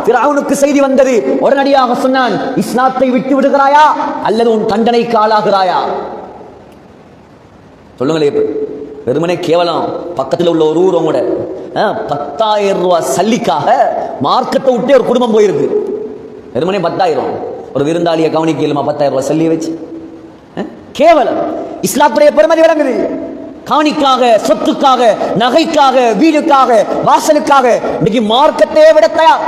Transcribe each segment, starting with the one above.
ஃபிரௌனுக்கு செய்தி வந்தது. உடனடியாக சொன்னான், இஸ்லாத்தை விட்டு விடுகிறாயா அல்லது உன் தண்டனைக்கு ஆளாகிறாயா? சொல்லுங்களே. வெறுமனே கேவலம் பக்கத்தில் உள்ள ஒரு ஊர் கூட 10,000 ரூபாய் சல்லிக்காக மார்க்கத்தை விட்டே ஒரு குடும்பம் போயிருக்கு. வெறுமனே 10,000. ஒரு விருந்தாளியை கவனிக்கலுமா 10,000 ரூபாய் சல்லி வச்சு? கேவலம். இஸ்லாத்துடைய பெருமதி விளங்குது. காணிக்காக, சொத்துக்காக, நகைக்காக, வீடுக்காக, வாசலுக்காக இன்னைக்கு மார்க்கத்தையே விட தயார்.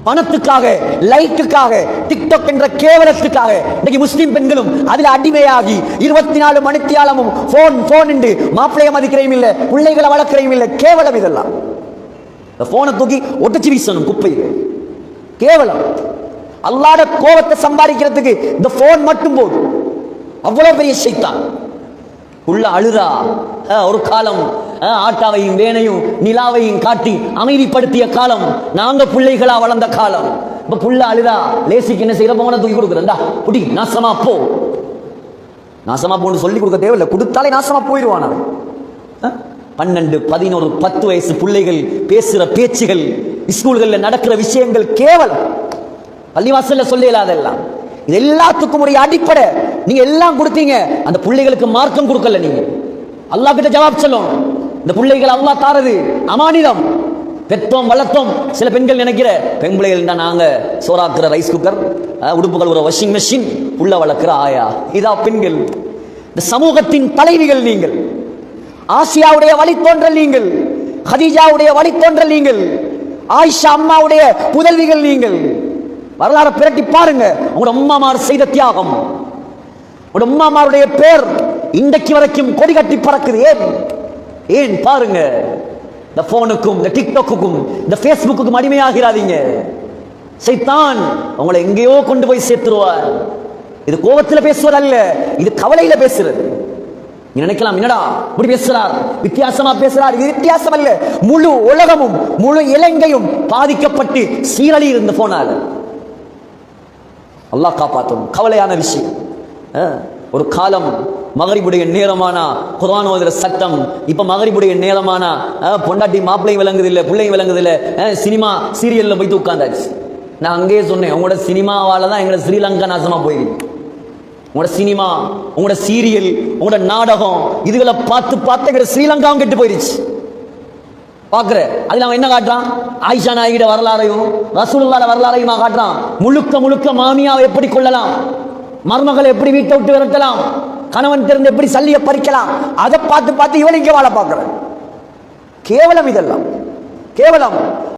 பணத்துக்காக, லைட்டுக்காக, டிக்டாக் என்ற கேவலத்துக்காக இன்னைக்கு முஸ்லிம் பெண்களும் அதில் அடிமையாகி 24 மணித்தியாலமும் போன் என்று மாப்பிள்ளைய மதிக்கிறையும் இல்லை, பிள்ளைகளை வளர்க்கிறையும் இல்லை. கேவலம் இதெல்லாம். இந்த போனை தூக்கி ஒட்டச்சி வீசணும் குப்பையில். கேவலம். அல்லாஹ்வுடைய கோபத்தை சம்பாதிக்கிறதுக்கு இந்த போன் மட்டும் போதும். அவ்வளவு பெரிய ஷைத்தான். உள்ள அழுதா ஒரு காலம் ஆட்டாவையும் வேனையும் நிலாவையும் காட்டி அமைதிப்படுத்திய காலம். நாங்க பிள்ளைகளா வளர்ந்த காலம். இப்ப புள்ள அழுதா லேசிக்கு என்ன செய்யற? போன தூக்கி கொடுக்குறா, புடி நாசமா போ. நாசமா போன்னு சொல்லி கொடுக்க தேவையில்லை, கொடுத்தாலே நாசமா போயிடுவான். 12, 11, 10 வயசு பிள்ளைகள் பேசுற பேச்சுகள், ஸ்கூல்களில் நடக்கிற விஷயங்கள் கேவலம். பள்ளிவாசல்ல சொல்லலாதெல்லாம். இது எல்லாத்துக்கும் ஒரு அடிப்படை. நீங்க எல்லாம் கொடுத்தீங்க, அந்த பிள்ளைகளுக்கு மார்க்கம் கொடுக்கல. நீங்க அல்லாஹ் கிட்ட ஜவாப் சொல்லணும். இந்த பிள்ளைகள் அல்லாஹ் தாரது அமானிதம். பெற்றோம் வளர்த்தோம். சில பெண்கள் நினைக்கிற பெண் பிள்ளைகள் தான் நாங்க சோறாக்குற ரைஸ் குக்கர், உடுப்புகள் ஒரு வாஷிங் மெஷின், புள்ள வளர்க்கிற ஆயா. இதா பெண்கள். இந்த சமூகத்தின் தலைவிகள் நீங்கள். ஆசியாவுடைய வழித்தோன்றல் நீங்கள். ஹதீஜாவுடைய வழித்தோன்றல் நீங்கள். ஆயிஷா அம்மாவுடைய புதல்விகள் நீங்கள். வரலாறு பிரட்டி பாருங்க. உங்களோட அம்மாமார் செய்த தியாகம், உங்களோட அம்மாமாருடைய பேர் இன்றைக்கு வரைக்கும் கொடி கட்டி பறக்குது. ஏன் பாருங்க. இந்த போனுக்கும், இந்த டிக்டாக்குக்கும், இந்த பேஸ்புக்குக்கும் அடிமையாகிறாதீங்க. சைத்தான் உங்களை எங்கேயோ கொண்டு போய் சேர்த்துருவார். இது கோபத்தில் பேசுவதல்ல, இது கவலையில பேசுறது. நீ நினைக்கலாம், என்னடா இப்படி பேசுறார், வித்தியாசமா பேசுறார். இது வித்தியாசம் அல்ல. முழு உலகமும் முழு இலங்கையும் பாதிக்கப்பட்டு சீரழி இருந்து போனார். அல்லாஹ் காப்பாற்றும். கவலையான விஷயம். ஒரு காலம் மகரிபுடைய நேரமானா குர்ஆன் ஓதுற சட்டம். இப்ப மகரிபுடைய நேரமானா பொண்டாட்டி மாப்பிள்ளையும் விளங்குது இல்லை, பிள்ளையும் விளங்குது இல்லை, சினிமா சீரியல்ல போயிட்டு உட்கார்ந்தாச்சு. நான் அங்கேயே சொன்னேன், உங்களோட சினிமாவால தான் எங்களோட ஸ்ரீலங்கா நாசமா போயிருக்கு. உங்களோட சினிமா, உங்களோட சீரியல், உங்களோட நாடகம், இதுகளை பார்த்து பார்த்து எங்களோட ஸ்ரீலங்காவும் கெட்டு போயிருச்சு. பாக்குற அதுல அவன் என்ன காட்டுறான்? ஆயிஷா நாயிட வரலாறையும் ரசூலுல்லாஹ் வரலாறையுமா காட்டுறான். முழுக்க முழுக்க மாமியாவை எப்படி கொள்ளலாம், மருமகளை எப்படி வீட்டை விட்டு விரட்டலாம், கணவன் திறந்து எப்படி சல்லிய பறிக்கலாம், அதை பார்த்து பார்த்து இவன் இங்க வாழ பார்க்கிறேன். கேவலம் இதெல்லாம், கேவலம்.